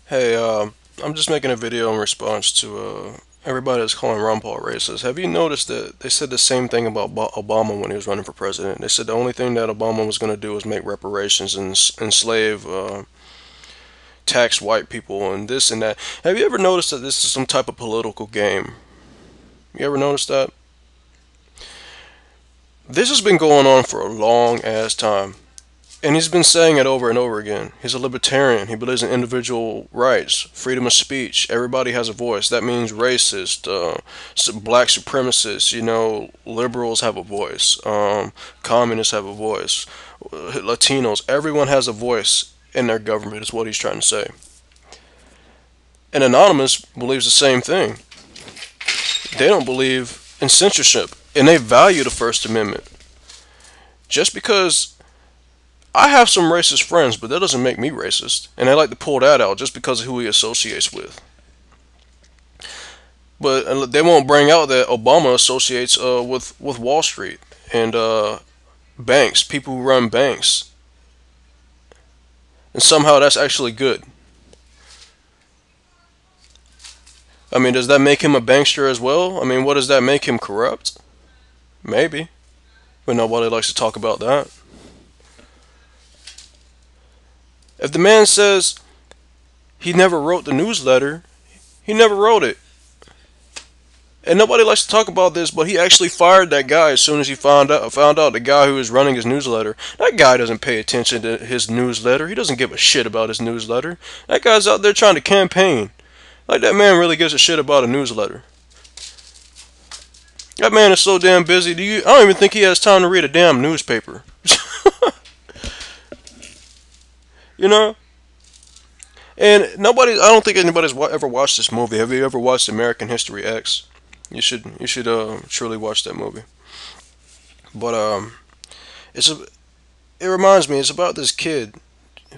Hey, I'm just making a video in response to everybody that's calling Ron Paul racist. Have you noticed that they said the same thing about Obama when he was running for president? They said the only thing that Obama was going to do was make reparations and enslave, tax white people and this and that. Have you ever noticed that this is some type of political game? You ever noticed that? This has been going on for a long ass time. And he's been saying it over and over again. He's a libertarian. He believes in individual rights, freedom of speech. Everybody has a voice. That means racist, black supremacists. Liberals have a voice. Communists have a voice. Latinos. Everyone has a voice in their government. Is what he's trying to say. And Anonymous believes the same thing. They don't believe in censorship, and they value the First Amendment. Just because I have some racist friends, but that doesn't make me racist. And I like to pull that out just because of who he associates with. But they won't bring out that Obama associates with Wall Street and banks, people who run banks. And somehow that's actually good. I mean, does that make him a bankster as well? I mean, what does that make him corrupt? Maybe. But nobody likes to talk about that. If the man says he never wrote the newsletter, he never wrote it. And nobody likes to talk about this, but he actually fired that guy as soon as he found out the guy who was running his newsletter. That guy doesn't pay attention to his newsletter. He doesn't give a shit about his newsletter. That guy's out there trying to campaign. Like that man really gives a shit about a newsletter. That man is so damn busy. I don't even think he has time to read a damn newspaper. you know? And I don't think anybody's ever watched this movie. Have you ever watched American History X? You should surely watch that movie. But it's a, it reminds me. It's about this kid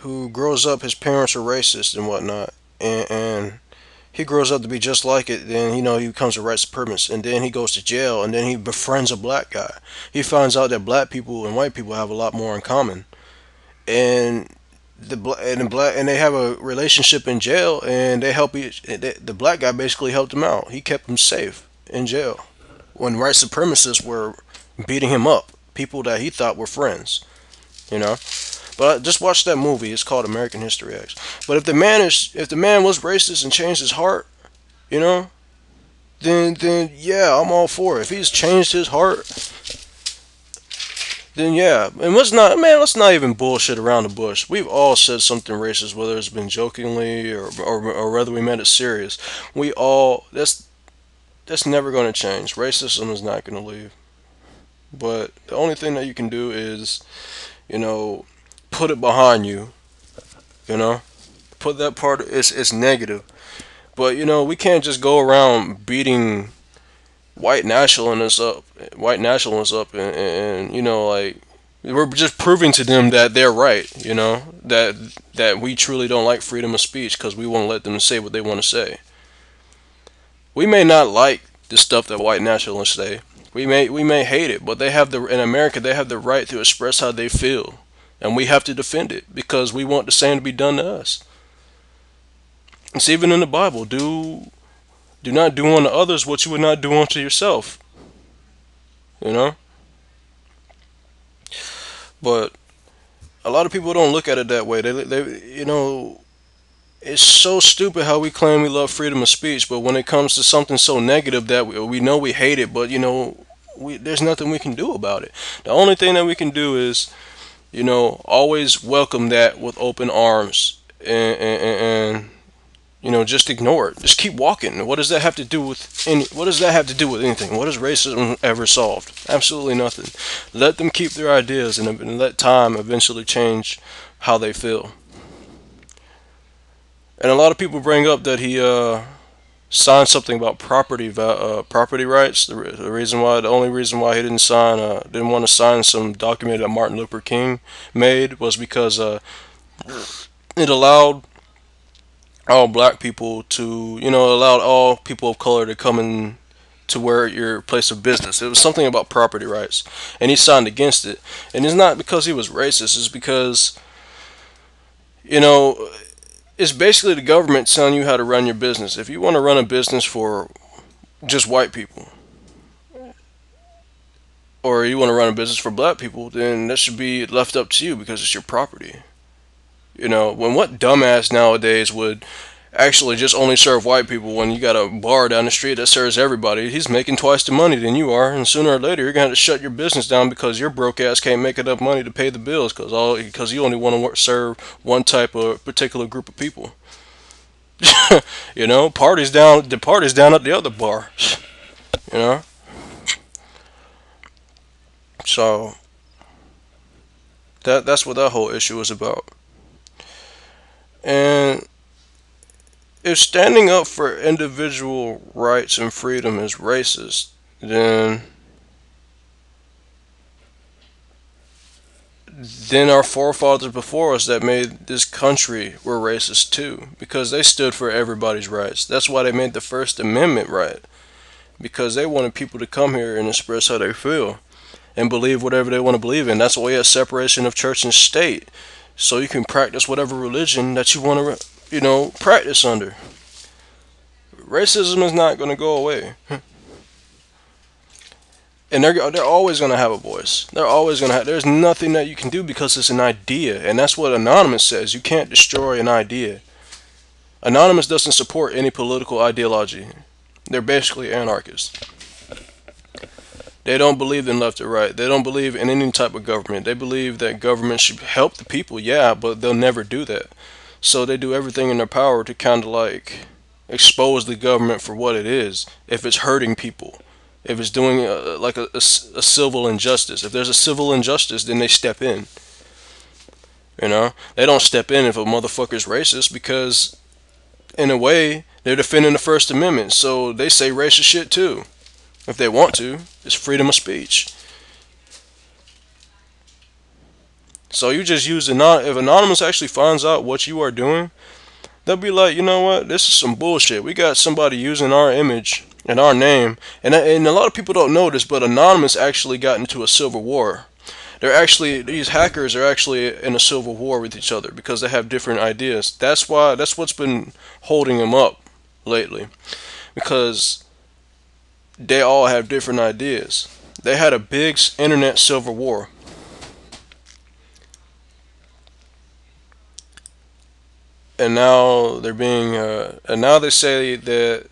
who grows up. His parents are racist and whatnot, and he grows up to be just like it. Then he becomes a white supremacist, and then he goes to jail, and then he befriends a black guy. He finds out that black people and white people have a lot more in common, and and they have a relationship in jail, and they help each. The black guy basically helped him out. He kept him safe in jail when white supremacists were beating him up. People that he thought were friends, you know. But just watch that movie. It's called American History X. But if the man was racist and changed his heart, you know, then yeah, I'm all for it. If he's changed his heart, then yeah. And let's not even bullshit around the bush. We've all said something racist, whether it's been jokingly or whether we meant it serious. We all that's never going to change. Racism is not going to leave. But the only thing that you can do is, you know, put it behind you. You know, put that part. It's negative. But we can't just go around beating white nationalists up, and like we're just proving to them that they're right. That we truly don't like freedom of speech because we won't let them say what they want to say. We may not like the stuff that white nationalists say. We may hate it, but in America they have the right to express how they feel, and we have to defend it because we want the same to be done to us. It's even in the Bible. Do not do unto others what you would not do unto yourself. You know? But a lot of people don't look at it that way. It's so stupid how we claim we love freedom of speech, but when it comes to something so negative that we know we hate it, but there's nothing we can do about it. The only thing that we can do is, always welcome that with open arms, and just ignore it. Just keep walking. What does that have to do with What does that have to do with anything? What has racism ever solved? Absolutely nothing. Let them keep their ideas, and let time eventually change how they feel. And a lot of people bring up that he signed something about property rights. The only reason why he didn't want to sign some document that Martin Luther King made was because it allowed all black people to, allowed all people of color to come in to where your place of business. It was something about property rights, and he signed against it. And it's not because he was racist. It's because, you know, It's basically the government telling you how to run your business. If you want to run a business for just white people, or you want to run a business for black people, then that should be left up to you because it's your property. You know, when what dumbass nowadays would actually just only serve white people when you got a bar down the street that serves everybody? He's making twice the money than you are, and sooner or later you're gonna have to shut your business down because your broke ass can't make enough money to pay the bills because you only want to serve one type of particular group of people. You know, parties down the party's down at the other bar. You know, so that's what that whole issue is about. And if standing up for individual rights and freedom is racist, then our forefathers before us that made this country were racist too, because they stood for everybody's rights. That's why they made the First Amendment right, because they wanted people to come here and express how they feel and believe whatever they want to believe in. That's why we have separation of church and state, so you can practice whatever religion that you want to, practice under. Racism is not going to go away. And they're always going to have a voice. They're always going to have. There's nothing that you can do because it's an idea, and that's what Anonymous says. You can't destroy an idea. Anonymous doesn't support any political ideology. They're basically anarchists. They don't believe in left or right. They don't believe in any type of government. They believe that government should help the people, yeah, but they'll never do that. So they do everything in their power to kind of like expose the government for what it is. If it's hurting people, if it's doing a civil injustice, if there's a civil injustice, then they step in. You know, they don't step in if a motherfucker's racist because, in a way, they're defending the First Amendment. So they say racist shit too, if they want to. It's freedom of speech. So you just use if Anonymous actually finds out what you are doing, they'll be like, you know what, this is some bullshit. We got somebody using our image and our name, and a lot of people don't know this, but Anonymous actually got into a civil war. These hackers are actually in a civil war with each other because they have different ideas. That's what's been holding them up lately, because they all have different ideas. They had a big internet civil war. And now and now they say that,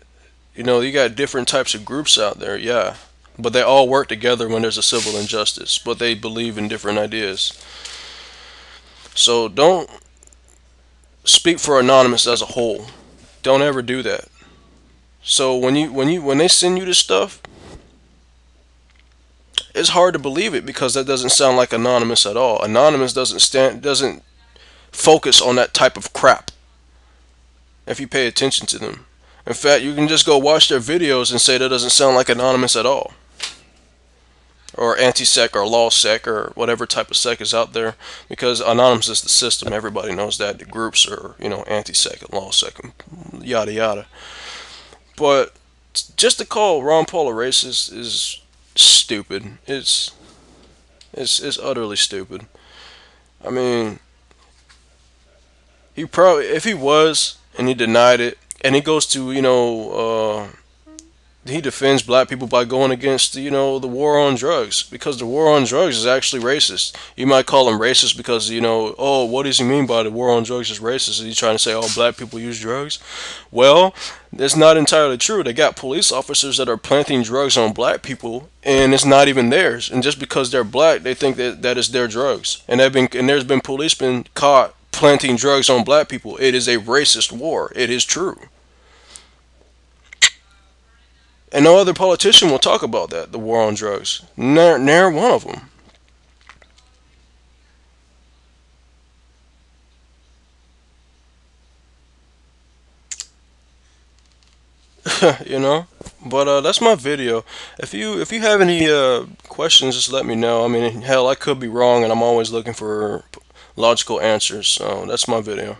you got different types of groups out there, yeah. But they all work together when there's a civil injustice, but they believe in different ideas. So don't speak for Anonymous as a whole. Don't ever do that. So when they send you this stuff, it's hard to believe it because that doesn't sound like Anonymous at all. Anonymous doesn't focus on that type of crap if you pay attention to them. In fact, you can just go watch their videos and say that doesn't sound like Anonymous at all. Or anti-sec or law sec or whatever type of sec is out there, because Anonymous is the system. Everybody knows that. The groups are, anti-sec and law sec and yada yada. But just to call Ron Paul a racist is stupid. It's utterly stupid. I mean, if he was and he denied it, and he goes to, he defends black people by going against, the war on drugs, because the war on drugs is actually racist. You might call him racist because, oh, what does he mean by the war on drugs is racist? Is he trying to say, oh, black people use drugs? Well, that's not entirely true. They got police officers that are planting drugs on black people, and it's not even theirs. And just because they're black, they think that is their drugs. And there's been policemen caught planting drugs on black people. It is a racist war. It is true. And no other politician will talk about that, the war on drugs. Ne'er one of them. you know? But that's my video. If you have any questions, just let me know. I mean, hell, I could be wrong, and I'm always looking for logical answers. So that's my video.